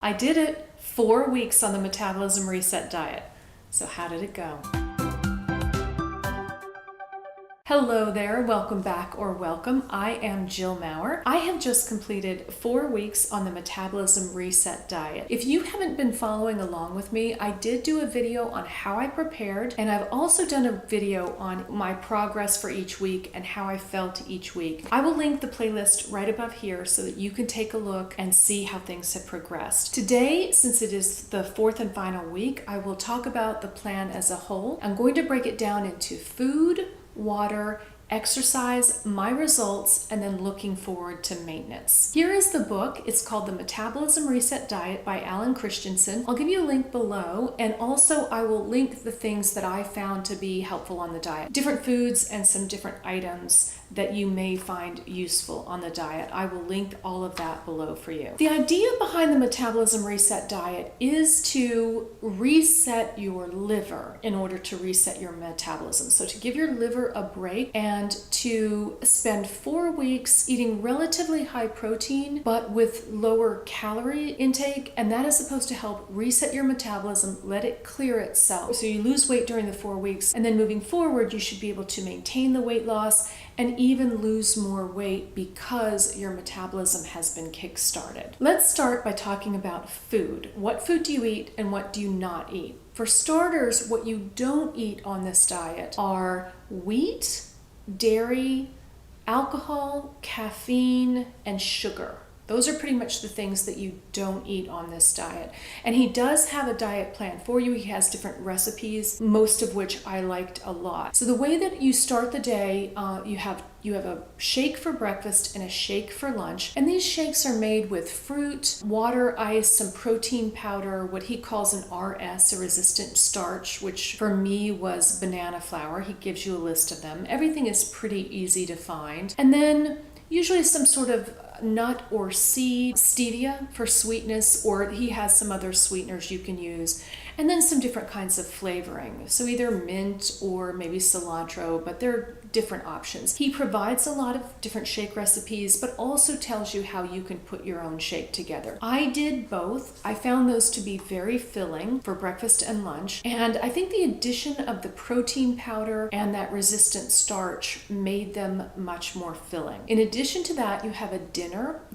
I did it, 4 weeks on the Metabolism Reset diet. So how did it go? Hello there, welcome back or welcome. I am Jill Maurer. I have just completed 4 weeks on the Metabolism Reset diet. If you haven't been following along with me, I did do a video on how I prepared, and I've also done a video on my progress for each week and how I felt each week. I will link the playlist right above here so that you can take a look and see how things have progressed. Today, since it is the fourth and final week, I will talk about the plan as a whole. I'm going to break it down into food, water, exercise, my results, and then looking forward to maintenance. Here is the book. It's called The Metabolism Reset Diet by Alan Christensen. I'll give you a link below, and also I will link the things that I found to be helpful on the diet. Different foods and some different items that you may find useful on the diet. I will link all of that below for you. The idea behind the Metabolism Reset diet is to reset your liver in order to reset your metabolism. So to give your liver a break and to spend 4 weeks eating relatively high protein but with lower calorie intake, and that is supposed to help reset your metabolism, let it clear itself. So you lose weight during the 4 weeks, and then moving forward you should be able to maintain the weight loss and even lose more weight because your metabolism has been kick-started. Let's start by talking about food. What food do you eat and what do you not eat? For starters, what you don't eat on this diet are wheat, dairy, alcohol, caffeine, and sugar. Those are pretty much the things that you don't eat on this diet. And he does have a diet plan for you. He has different recipes, most of which I liked a lot. So the way that you start the day, you have a shake for breakfast and a shake for lunch. And these shakes are made with fruit, water, ice, some protein powder, what he calls an RS, a resistant starch, which for me was banana flour. He gives you a list of them. Everything is pretty easy to find. And then usually some sort of nut or seed, stevia for sweetness, or he has some other sweeteners you can use, and then some different kinds of flavoring. So either mint or maybe cilantro, but they're different options. He provides a lot of different shake recipes, but also tells you how you can put your own shake together. I did both. I found those to be very filling for breakfast and lunch, and I think the addition of the protein powder and that resistant starch made them much more filling. In addition to that, you have a dinner.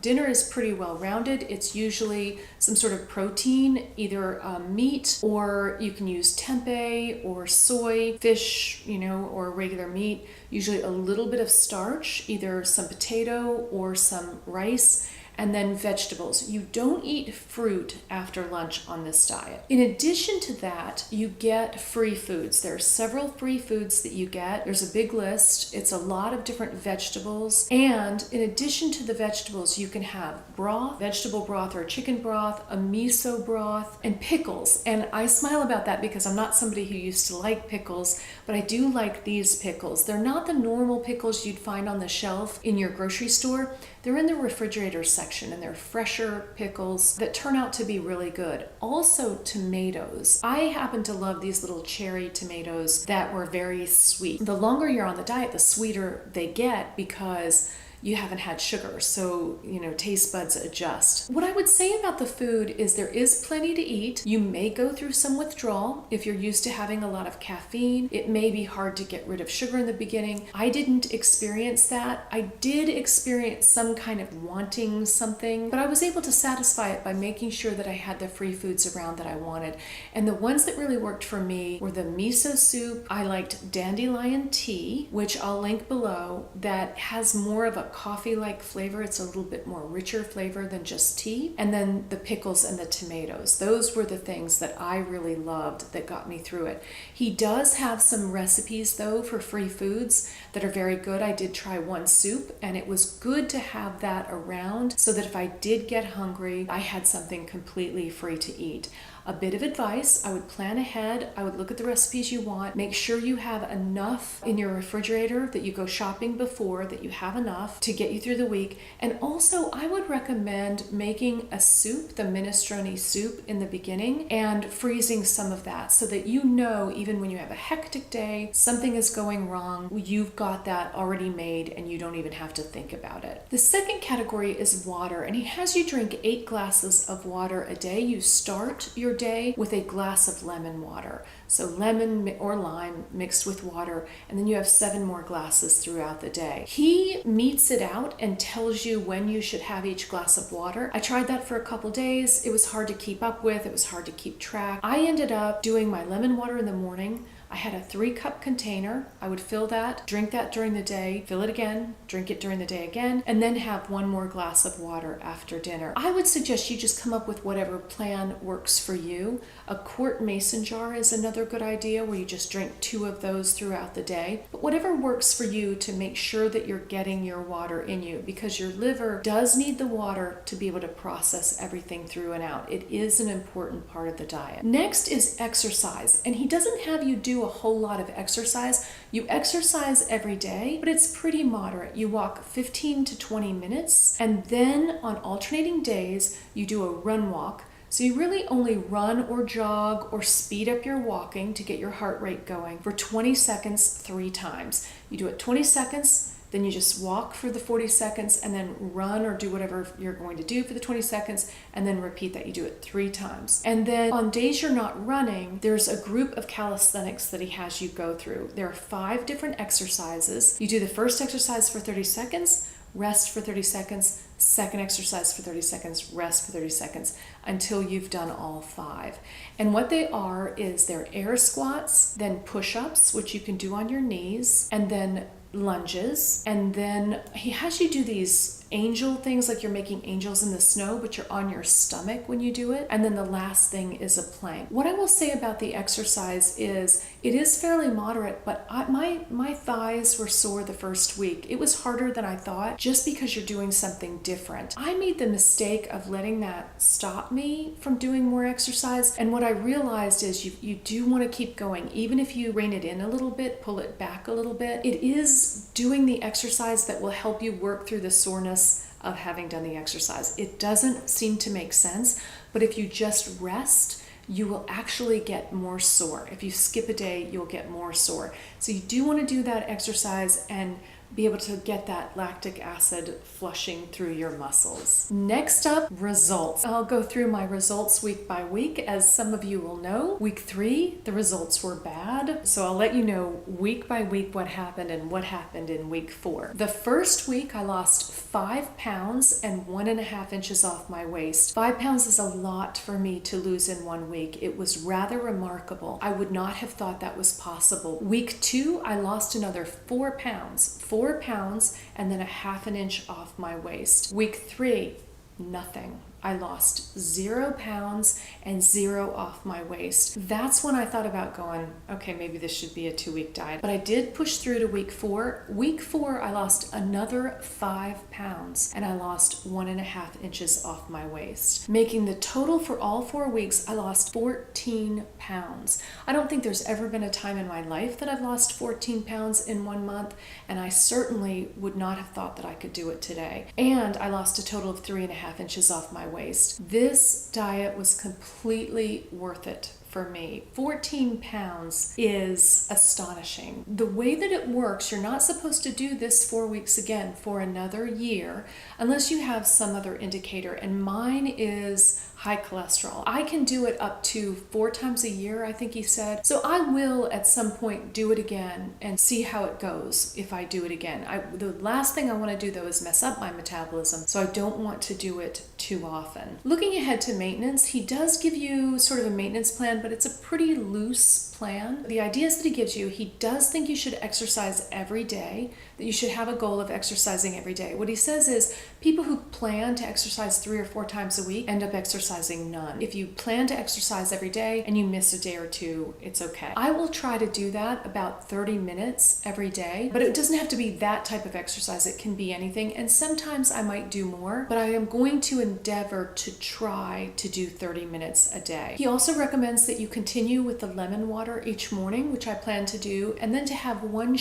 Dinner is pretty well rounded. It's usually some sort of protein, either meat, or you can use tempeh or soy, fish, or regular meat. Usually a little bit of starch, either some potato or some rice, and then vegetables. You don't eat fruit after lunch on this diet. In addition to that, you get free foods. There are several free foods that you get. There's a big list. It's a lot of different vegetables. And in addition to the vegetables, you can have broth, vegetable broth or chicken broth, a miso broth, and pickles. And I smile about that because I'm not somebody who used to like pickles, but I do like these pickles. They're not the normal pickles you'd find on the shelf in your grocery store. They're in the refrigerator section, and they're fresher pickles that turn out to be really good. Also, tomatoes. I happen to love these little cherry tomatoes that were very sweet. The longer you're on the diet, the sweeter they get because you haven't had sugar, so taste buds adjust. What I would say about the food is there is plenty to eat. You may go through some withdrawal if you're used to having a lot of caffeine. It may be hard to get rid of sugar in the beginning. I didn't experience that. I did experience some kind of wanting something, but I was able to satisfy it by making sure that I had the free foods around that I wanted. And the ones that really worked for me were the miso soup. I liked dandelion tea, which I'll link below, that has more of a coffee-like flavor. It's a little bit more richer flavor than just tea. And then the pickles and the tomatoes. Those were the things that I really loved that got me through it. He does have some recipes though for free foods that are very good. I did try one soup, and it was good to have that around so that if I did get hungry, I had something completely free to eat. A bit of advice, I would plan ahead. I would look at the recipes you want. Make sure you have enough in your refrigerator, that you go shopping before, that you have enough to get you through the week. And also, I would recommend making a soup, the minestrone soup, in the beginning and freezing some of that so that you know, even when you have a hectic day, something is going wrong, you've got that already made and you don't even have to think about it. The second category is water, and he has you drink 8 glasses of water a day. You start your day with a glass of lemon water. So lemon or lime mixed with water, and then you have 7 more glasses throughout the day. He meets it out and tells you when you should have each glass of water. I tried that for a couple days. It was hard to keep up with. It was hard to keep track. I ended up doing my lemon water in the morning. I had a 3-cup container. I would fill that, drink that during the day, fill it again, drink it during the day again, and then have 1 more glass of water after dinner. I would suggest you just come up with whatever plan works for you. A quart mason jar is another good idea, where you just drink 2 of those throughout the day. But whatever works for you to make sure that you're getting your water in you, because your liver does need the water to be able to process everything through and out. It is an important part of the diet. Next is exercise, and he doesn't have you do a whole lot of exercise. You exercise every day, but it's pretty moderate. You walk 15 to 20 minutes, and then on alternating days, you do a run walk. So you really only run or jog or speed up your walking to get your heart rate going for 20 seconds 3 times. You do it 20 seconds, then you just walk for the 40 seconds and then run or do whatever you're going to do for the 20 seconds and then repeat that. You do it 3 times. And then on days you're not running, there's a group of calisthenics that he has you go through. There are 5 different exercises. You do the first exercise for 30 seconds, rest for 30 seconds, second exercise for 30 seconds, rest for 30 seconds, until you've done all 5. And what they are is they're air squats, then push-ups, which you can do on your knees, and then lunges, and then he has you do these angel things, like you're making angels in the snow, but you're on your stomach when you do it. And then the last thing is a plank. What I will say about the exercise is it is fairly moderate, but my thighs were sore the first week. It was harder than I thought, just because you're doing something different. I made the mistake of letting that stop me from doing more exercise, and what I realized is you do want to keep going. Even if you rein it in a little bit, pull it back a little bit, it is doing the exercise that will help you work through the soreness of having done the exercise. It doesn't seem to make sense, but if you just rest, you will actually get more sore. If you skip a day, you'll get more sore. So you do want to do that exercise and be able to get that lactic acid flushing through your muscles. Next up, results. I'll go through my results week by week. As some of you will know, week 3, the results were bad. So I'll let you know week by week what happened and what happened in week 4. The first week, I lost 5 pounds and 1.5 inches off my waist. 5 pounds is a lot for me to lose in 1 week. It was rather remarkable. I would not have thought that was possible. Week 2, I lost another 4 pounds. 4 pounds and then 1/2 inch off my waist. Week 3, nothing. I lost 0 pounds and 0 off my waist. That's when I thought about going, okay, maybe this should be a 2-week diet. But I did push through to week 4. Week 4, I lost another 5 pounds and I lost 1.5 inches off my waist, making the total for all 4 weeks, I lost 14 pounds. I don't think there's ever been a time in my life that I've lost 14 pounds in 1 month, and I certainly would not have thought that I could do it today. And I lost a total of 3.5 inches off my waist. This diet was completely worth it for me. 14 pounds is astonishing. The way that it works, you're not supposed to do this 4 weeks again for another year unless you have some other indicator, and mine is high cholesterol. I can do it up to 4 times a year, I think he said. So I will at some point do it again and see how it goes if I do it again. The last thing I want to do though is mess up my metabolism, so I don't want to do it too often. Looking ahead to maintenance, he does give you sort of a maintenance plan, but it's a pretty loose plan. The ideas that he gives you, he does think you should exercise every day, that you should have a goal of exercising every day. What he says is people who plan to exercise 3 or 4 times a week end up exercising exercising none. If you plan to exercise every day and you miss a day or two, it's okay. I will try to do that about 30 minutes every day, but it doesn't have to be that type of exercise. It can be anything, and sometimes I might do more, but I am going to endeavor to try to do 30 minutes a day. He also recommends that you continue with the lemon water each morning, which I plan to do, and then to have one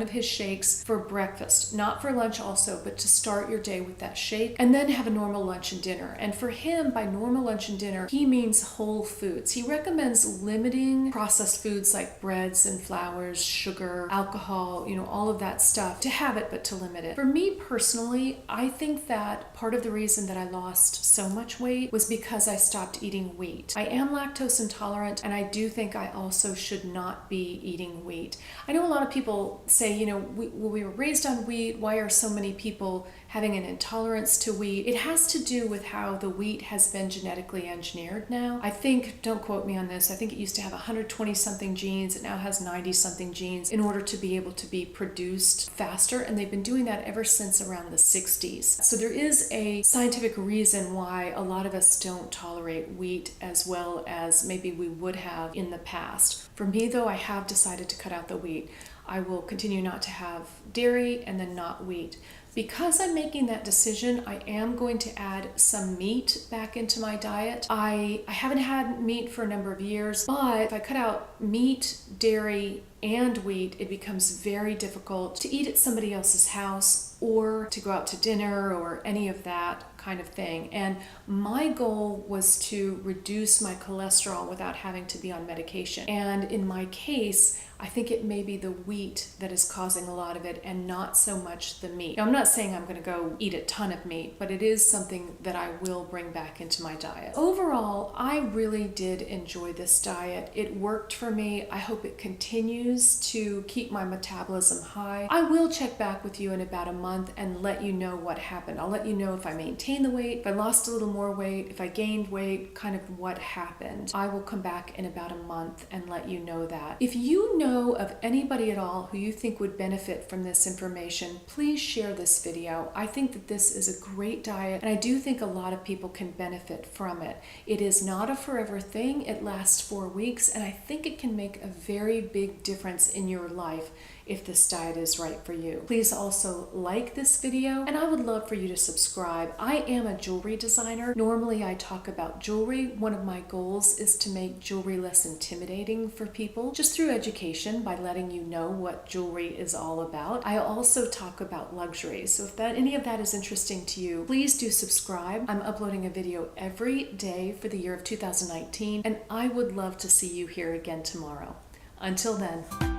of his shakes for breakfast, not for lunch also, but to start your day with that shake, and then have a normal lunch and dinner. And for him, by normal lunch and dinner, he means whole foods. He recommends limiting processed foods like breads and flours, sugar, alcohol, all of that stuff, to have it, but to limit it. For me personally, I think that part of the reason that I lost so much weight was because I stopped eating wheat. I am lactose intolerant, and I do think I also should not be eating wheat. I know a lot of people say, we were raised on wheat. Why are so many people having an intolerance to wheat? It has to do with how the wheat has been genetically engineered now. I think, don't quote me on this, I think it used to have 120 something genes. It now has 90 something genes in order to be able to be produced faster. And they've been doing that ever since around the 60s. So there is a scientific reason why a lot of us don't tolerate wheat as well as maybe we would have in the past. For me though, I have decided to cut out the wheat. I will continue not to have dairy and then not wheat. Because I'm making that decision, I am going to add some meat back into my diet. I haven't had meat for a number of years, but if I cut out meat, dairy, and wheat, it becomes very difficult to eat at somebody else's house or to go out to dinner or any of that kind of thing. And my goal was to reduce my cholesterol without having to be on medication. And in my case, I think it may be the wheat that is causing a lot of it and not so much the meat. Now, I'm not saying I'm going to go eat a ton of meat, but it is something that I will bring back into my diet. Overall, I really did enjoy this diet. It worked for me. I hope it continues to keep my metabolism high. I will check back with you in about a month and let you know what happened. I'll let you know if I maintained the weight, if I lost a little more weight, if I gained weight, kind of what happened. I will come back in about a month and let you know that. If you know of anybody at all who you think would benefit from this information, please share this video. I think that this is a great diet, and I do think a lot of people can benefit from it. It is not a forever thing. It lasts 4 weeks, and I think it can make a very big difference in your life if this diet is right for you. Please also like this video, and I would love for you to subscribe. I am a jewelry designer. Normally I talk about jewelry. One of my goals is to make jewelry less intimidating for people, just through education, by letting you know what jewelry is all about. I also talk about luxury. So if any of that is interesting to you, please do subscribe. I'm uploading a video every day for the year of 2019, and I would love to see you here again tomorrow. Until then.